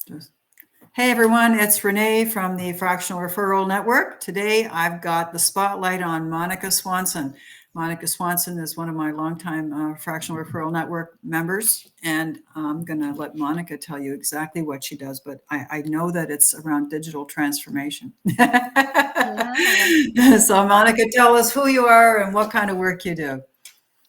Just- Hey everyone, it's Renee from the Fractional Referral Network. Today I've got the spotlight on Monica Swanson. Monica Swanson is one of my longtime Fractional Referral Network members, and I'm going to let Monica tell you exactly what she does, but I know that it's around digital transformation. Yeah. So Monica, tell us who you are and what kind of work you do.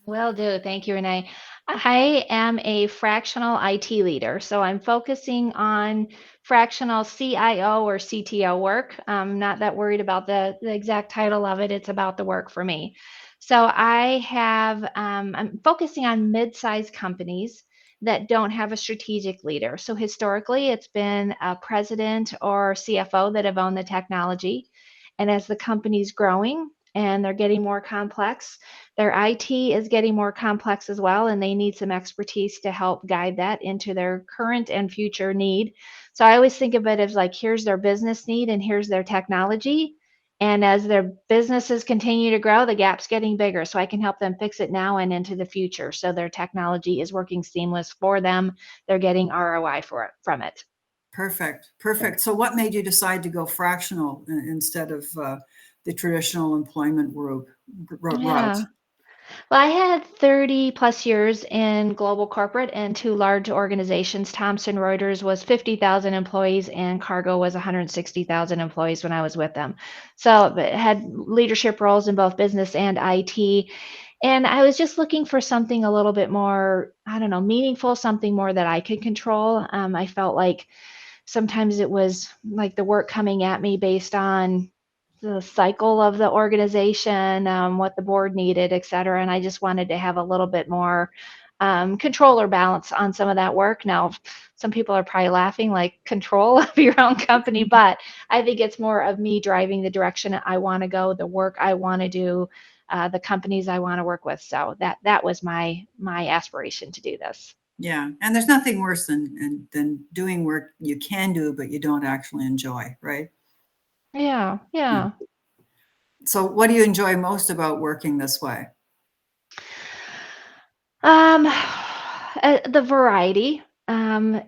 Will do. Thank you, Renee. I am a fractional IT leader. So I'm focusing on fractional CIO or CTO work. I'm not that worried about the exact title of it. It's about the work for me. So I'm focusing on mid-sized companies that don't have a strategic leader. So historically, it's been a president or CFO that have owned the technology. And as the company's growing and they're getting more complex, their IT is getting more complex as well, and they need some expertise to help guide that into their current and future need. So I always think of it as like here's their business need and here's their technology. And as their businesses continue to grow, the gap's getting bigger. So I can help them fix it now and into the future. So their technology is working seamless for them. They're getting ROI from it. Perfect. Perfect. So what made you decide to go fractional instead of the traditional employment route? Yeah. Well, I had 30 plus years in global corporate and two large organizations. Thomson Reuters was 50,000 employees and Cargo was 160,000 employees when I was with them. So I had leadership roles in both business and IT. And I was just looking for something a little bit more, I don't know, meaningful, something more that I could control. I felt like sometimes it was like the work coming at me based on the cycle of the organization, what the board needed, et cetera. And I just wanted to have a little bit more control or balance on some of that work. Now, some people are probably laughing like control of your own company, but I think it's more of me driving the direction I want to go, the work I want to do, the companies I want to work with. So that was my aspiration to do this. Yeah, and there's nothing worse than doing work you can do but you don't actually enjoy, right? Yeah, Yeah. yeah. So what do you enjoy most about working this way? The variety.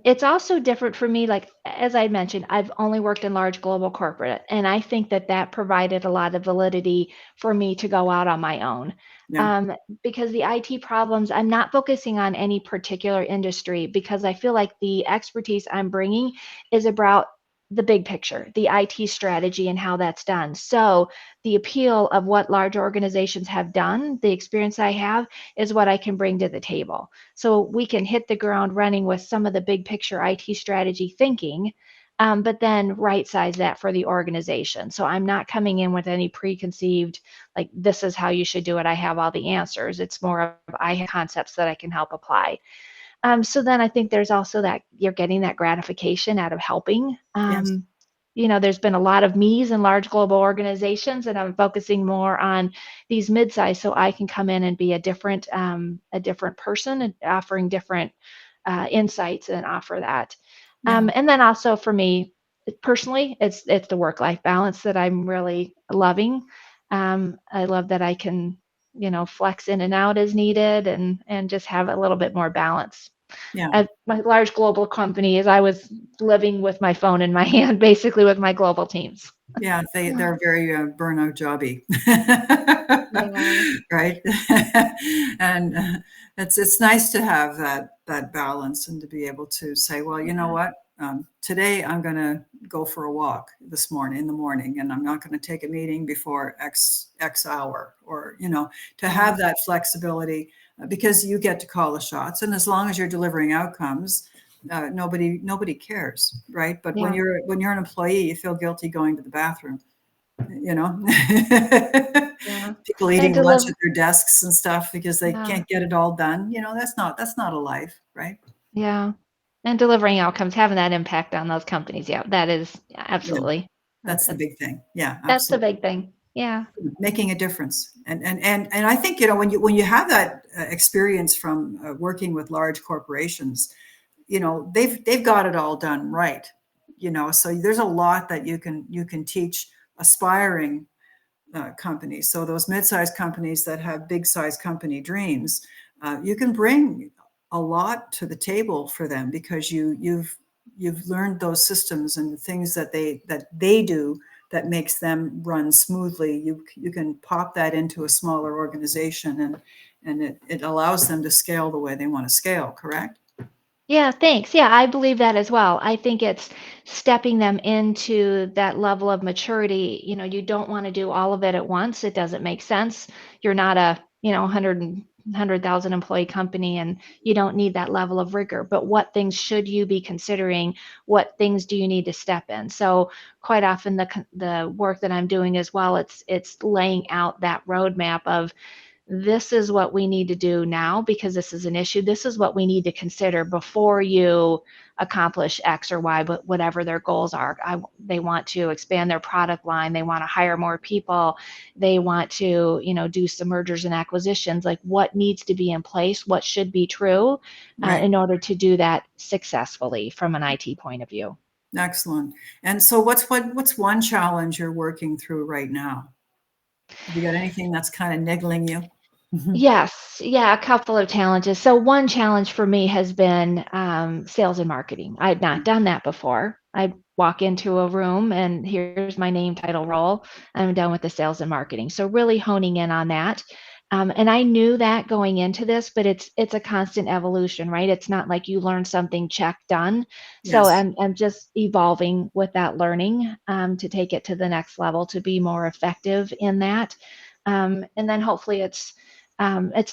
It's also different for me. Like as I mentioned, I've only worked in large global corporate, and I think that provided a lot of validity for me to go out on my own. Yeah, Um, because the IT problems, I'm not focusing on any particular industry because I feel like the expertise I'm bringing is about the big picture, the IT strategy and how that's done. So the appeal of what large organizations have done, the experience I have is what I can bring to the table. So we can hit the ground running with some of the big picture IT strategy thinking, but then right size that for the organization. So I'm not coming in with any preconceived, like, this is how you should do it. I have all the answers. It's more of I have concepts that I can help apply. So then I think there's also that you're getting that gratification out of helping. yes, There's been a lot of me's in large global organizations, and I'm focusing more on these mid-size, so I can come in and be a different person and offering different insights and offer that. yeah, And then also for me personally, it's the work-life balance that I'm really loving. I love that I can, flex in and out as needed and just have a little bit more balance. yeah, At my large global companies, I was living with my phone in my hand, basically with my global teams. yeah. They're very burnout jobby, Yeah. right? And it's nice to have that balance and to be able to say, well, you know Yeah. what? Today I'm going to go for a walk in the morning, and I'm not going to take a meeting before X hour, or to Yeah. have that flexibility because you get to call the shots, and as long as you're delivering outcomes, nobody cares, right? But when Yeah. you're an employee, you feel guilty going to the bathroom, you know. Yeah. People And eating lunch deliver. at their desks and stuff because they Yeah. can't get it all done. That's not a life, right? Yeah. And delivering outcomes, having that impact on those companies. Yeah, that is Yeah, absolutely. that's the That's big thing. Yeah, that's the absolutely. big thing. Yeah. Making a difference. And I think, when you have that experience from working with large corporations, they've got it all done right. So there's a lot that you can teach aspiring companies. So those mid-sized companies that have big-sized company dreams, you can bring a lot to the table for them because you've learned those systems and the things that they do that makes them run smoothly. You can pop that into a smaller organization, and it allows them to scale the way they want to scale. Correct? Yeah, thanks. Yeah, I believe that as well. I think it's stepping them into that level of maturity. You know, you don't want to do all of it at once. It doesn't make sense. You're not a, 100,000 employee company, and you don't need that level of rigor. But what things should you be considering? What things do you need to step in? So quite often the work that I'm doing as well, it's laying out that roadmap of, this is what we need to do now because this is an issue. This is what we need to consider before you accomplish X or Y, but whatever their goals are. They want to expand their product line. They want to hire more people. They want to, do some mergers and acquisitions. Like, what needs to be in place? What should be true Right. in order to do that successfully from an IT point of view? Excellent. And so, what's one challenge you're working through right now? Have you got anything that's kind of niggling you? Mhm. Yes, yeah, a couple of challenges. So one challenge for me has been sales and marketing. I'd not done that before. I'd walk into a room and here's my name, title, role. I'm done with the sales and marketing. So really honing in on that. And I knew that going into this, but it's a constant evolution, right? It's not like you learn something, check, done. So Yes. I'm just evolving with that learning to take it to the next level, to be more effective in that. And then hopefully it's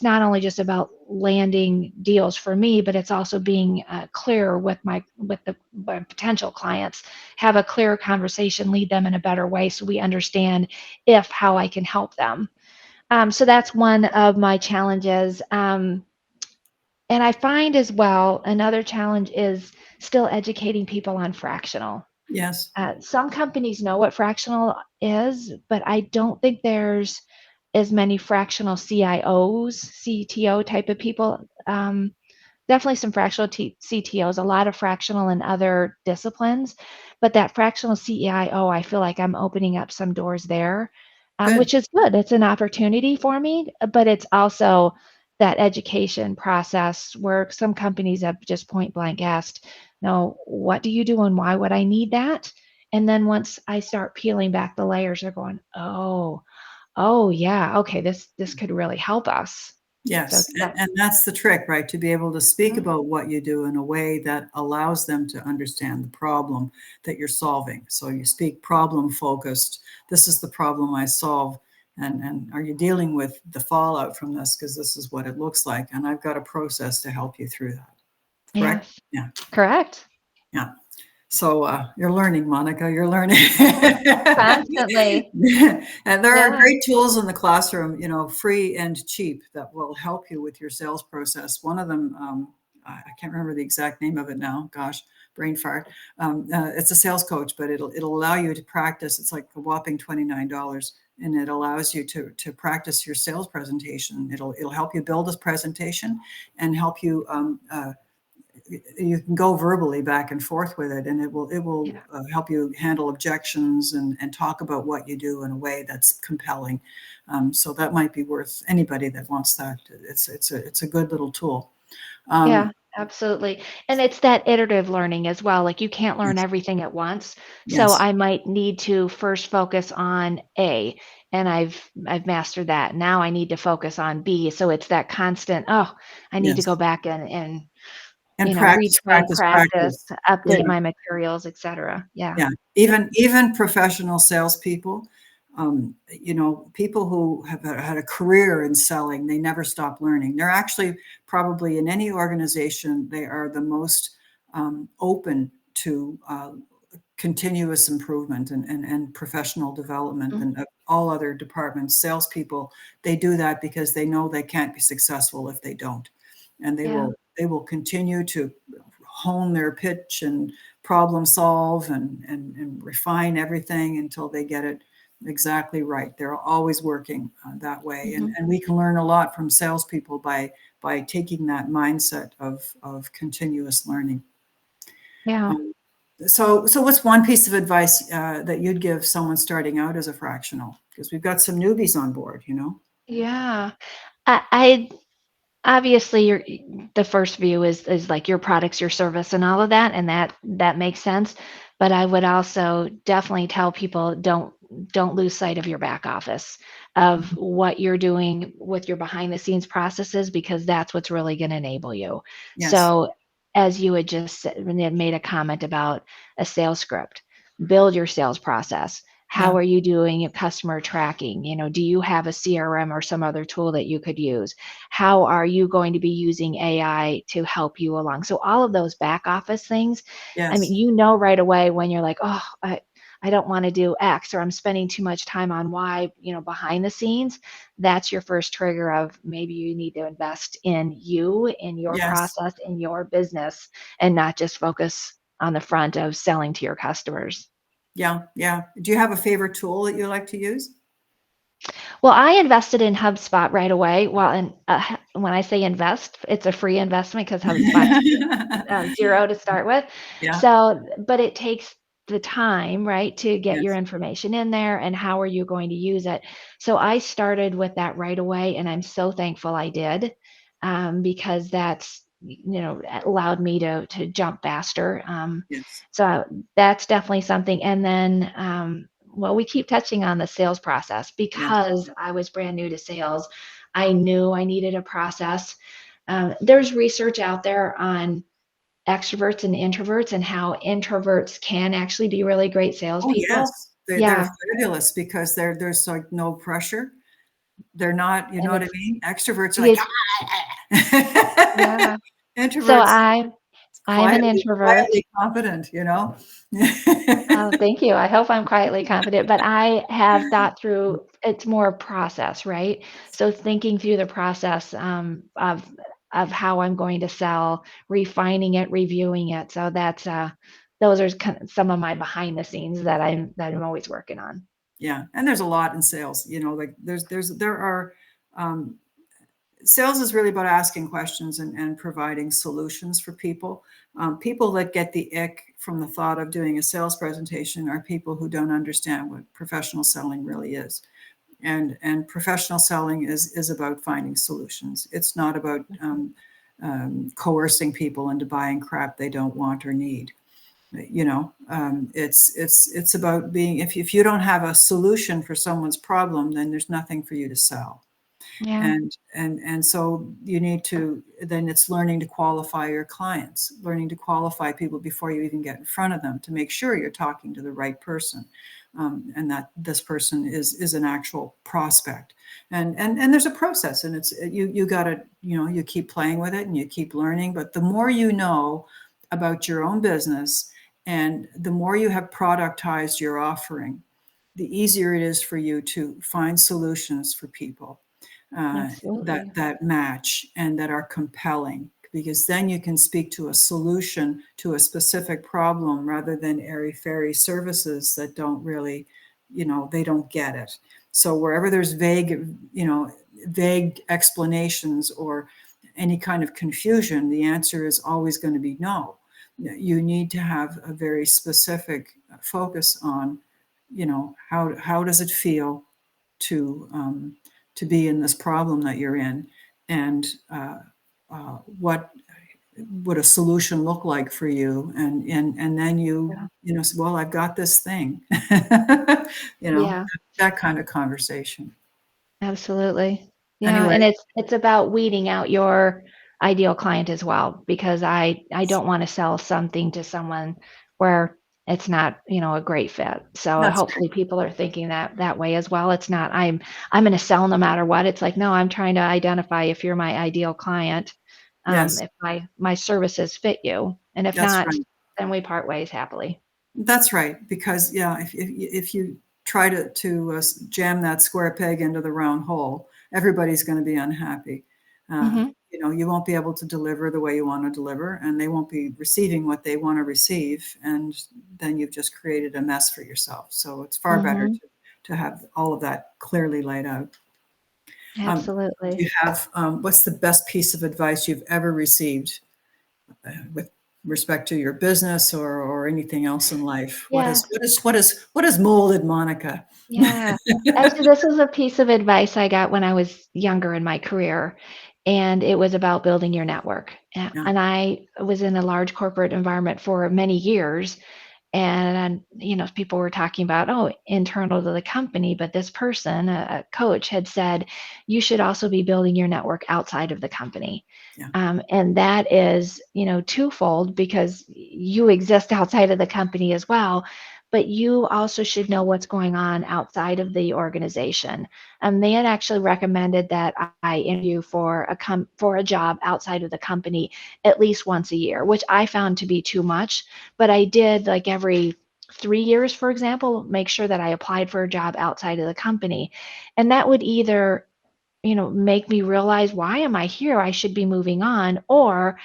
not only just about landing deals for me, but it's also being clear with my potential clients, have a clear conversation, lead them in a better way so we understand if how I can help them. So that's one of my challenges. And I find as well, another challenge is still educating people on fractional. Yes. Some companies know what fractional is, but I don't think there's as many fractional CIOs, CTO type of people. Definitely some fractional CTOs, a lot of fractional in other disciplines, but that fractional CIO, I feel like I'm opening up some doors there, Good. which is good. It's an opportunity for me, but it's also that education process where some companies have just point blank asked, no, what do you do and why would I need that? And then once I start peeling back the layers, they're going, oh yeah, okay, this could really help us. So Yes, that, and that's the trick, right? To be able to speak mhm, about what you do in a way that allows them to understand the problem that you're solving. So you speak problem focused. This is the problem I solve. And are you dealing with the fallout from this? Because this is what it looks like. And I've got a process to help you through that. Correct? yes, Yeah. correct. Yeah. So you're learning, Monica. You're learning. Constantly. And there are Yeah. great tools in the classroom, free and cheap, that will help you with your sales process. One of them, I can't remember the exact name of it now. Gosh, brain fart. It's a sales coach, but it'll allow you to practice. It's like a whopping $29, and it allows you to practice your sales presentation. It'll help you build a presentation and help you you can go verbally back and forth with it, and it will Yeah. help you handle objections and talk about what you do in a way that's compelling. So that might be worth anybody that wants that. It's a good little tool. Yeah, Um, absolutely. And it's that iterative learning as well. Like, you can't learn yes, everything at once. So yes, I might need to first focus on A, and I've mastered that. Now I need to focus on B. So it's that constant, oh, I need to go yes, back and and practice, retrain, practice, practice, practice. update Yeah. my materials, etc. Yeah. Yeah, Yep. even professional salespeople, people who have had a career in selling, they never stop learning. They're actually probably in any organization, they are the most open to continuous improvement and professional development Mhm. than all other departments. Salespeople, they do that because they know they can't be successful if they don't, and they Yeah. will continue to hone their pitch and problem solve and refine everything until they get it exactly right. They're always working that way, and Mhm. we can learn a lot from salespeople by taking that mindset of continuous learning. Yeah. Um, so what's one piece of advice that you'd give someone starting out as a fractional? Because we've got some newbies on board. Yeah. I obviously the first view is like your products, your service, and all of that, and that makes sense. But I would also definitely tell people don't lose sight of your back office, of Mhm. what you're doing with your behind the scenes processes, because that's what's really going to enable you. Yes. So as you had just said, when you had made a comment about a sales script, build your sales process. Yeah. How are you doing your customer tracking? Do you have a CRM or some other tool that you could use? How are you going to be using AI to help you along? So all of those back office things, I mean, Yes. right away when you're like, oh, I don't want to do X, or I'm spending too much time on Y, behind the scenes. That's your first trigger of maybe you need to invest in you, in your Yes. process, in your business, and not just focus on the front of selling to your customers. Yeah. Yeah. Do you have a favorite tool that you like to use? Well, I invested in HubSpot right away. Well, and when I say invest, it's a free investment because HubSpot's zero to start with. Yeah. So, but it takes the time, right, to get your Yes. information in there and how are you going to use it. So I started with that right away, and I'm so thankful I did, because that's allowed me to jump faster. Yes. So that's definitely something. And then, well, we keep touching on the sales process Yes. because I was brand new to sales. I knew I needed a process. There's research out there on extroverts and introverts and how introverts can actually be really great Oh, salespeople. yes. They're Yeah, fabulous because there's like no pressure. They're not, you know and what I it's mean? Extroverts are like, it's "Ah." yeah. So Introverts I'm an introvert. quietly confident, you know? Oh, thank you. I hope I'm quietly confident, but I have thought through it's more process, right? So thinking through the process, of how I'm going to sell, refining it, reviewing it. So that's those are kind of some of my behind the scenes that I'm always working on. Yeah, and there's a lot in sales, like there are, um, sales is really about asking questions and providing solutions for people. People that get the ick from the thought of doing a sales presentation are people who don't understand what professional selling really is. And professional selling is about finding solutions. It's not about coercing people into buying crap they don't want or need. It's about being, if you don't have a solution for someone's problem, then there's nothing for you to sell. Yeah, And so you need to, then it's learning to qualify your clients, learning to qualify people before you even get in front of them to make sure you're talking to the right person, and that this person is an actual prospect. And there's a process, and it's you got to, you keep playing with it and you keep learning. But the more you know about your own business, and the more you have productized your offering, the easier it is for you to find solutions for people that absolutely. match and that are compelling, because then you can speak to a solution to a specific problem rather than airy fairy services that don't really, they don't get it. So wherever there's vague explanations or any kind of confusion, the answer is always going to be no. You need to have a very specific focus on, how does it feel to to be in this problem that you're in, and what would a solution look like for you, and then Yeah. say, well, I've got this thing, you know, Yeah. that kind of conversation. Absolutely. Yeah, Anyway, and it's about weeding out your ideal client as well, because I don't wanna sell something to someone where it's not, a great fit. So that's right. hopefully people are thinking that way as well. It's not, I'm gonna sell no matter what. It's like, no, I'm trying to identify if you're my ideal client, Yes, if my services fit you, and if that's not, right. then we part ways happily. That's right, because yeah, if you try to jam that square peg into the round hole, everybody's going to be unhappy. Mhm. You won't be able to deliver the way you want to deliver, and they won't be receiving what they want to receive, and then you've just created a mess for yourself. So it's far better Mhm. to have all of that clearly laid out. Do you Absolutely. have what's the best piece of advice you've ever received with respect to your business or anything else in life? Yeah. What is molded Monica? Yeah. Actually, this is a piece of advice I got when I was younger in my career, and it was about building your network. Yeah. And I was in a large corporate environment for many years, and people were talking about, oh, internal to the company, but this person, a coach, had said you should also be building your network outside of the company. Yeah. And that is, twofold, because you exist outside of the company as well, but you also should know what's going on outside of the organization. They had actually recommended that I interview for a job outside of the company at least once a year, which I found to be too much. But I did, like, every 3 years, for example, make sure that I applied for a job outside of the company. And that would either, make me realize, why am I here? I should be moving on, or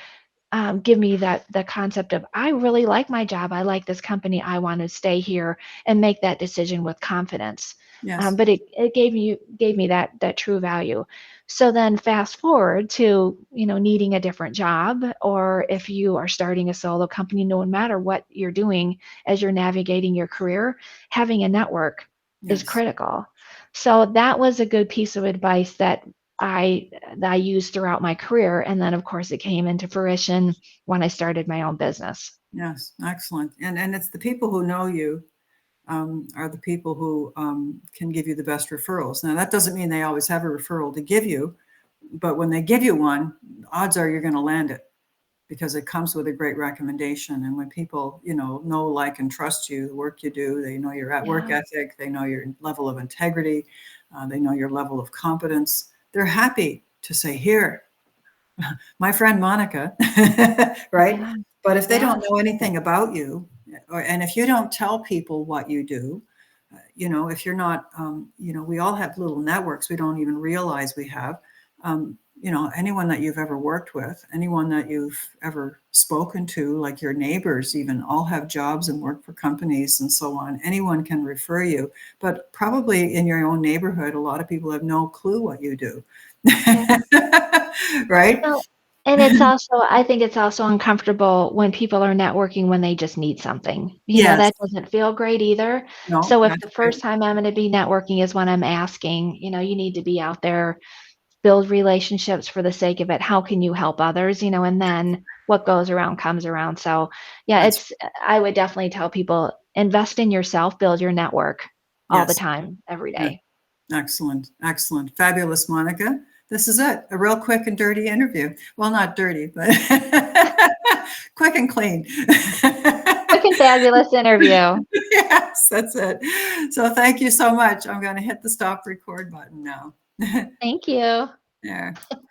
give me that the concept of, I really like my job, I like this company, I want to stay here, and make that decision with confidence. Yes. But it gave me that true value. So then fast forward to, needing a different job, or if you are starting a solo company, no matter what you're doing as you're navigating your career, having a network is Yes. critical. So that was a good piece of advice that I used throughout my career, and then, of course, it came into fruition when I started my own business. Yes. Excellent. And it's the people who know you are the people who can give you the best referrals. Now, that doesn't mean they always have a referral to give you, but when they give you one, odds are you're going to land it because it comes with a great recommendation. And when people, know, like, and trust you, the work you do, they know your work Yeah, ethic, they know your level of integrity, they know your level of competence. They're happy to say, here, my friend Monica, right? yeah, But if they yeah, don't know anything about you, and if you don't tell people what you do, if you're not, we all have little networks we don't even realize we have. Anyone that you've ever worked with, anyone that you've ever spoken to, like your neighbors, even, all have jobs and work for companies and so on. Anyone can refer you, but probably in your own neighborhood, a lot of people have no clue what you do. yeah. Right? Well, and I think it's also uncomfortable when people are networking when they just need something. Yes. That doesn't feel great either. No, So if that's the right. first time I'm going to be networking is when I'm asking, you need to be out there, build relationships for the sake of it. How can you help others? And then what goes around comes around. So yeah, That's I would definitely tell people, invest in yourself, build your network all the yes. time, every Yes. day. Excellent. Excellent. Fabulous, Monica. This is it. A real quick and dirty interview. Well, not dirty, but quick and clean. Quick and fabulous interview. Yes, that's it. So thank you so much. I'm going to hit the stop record button now. Thank you. There.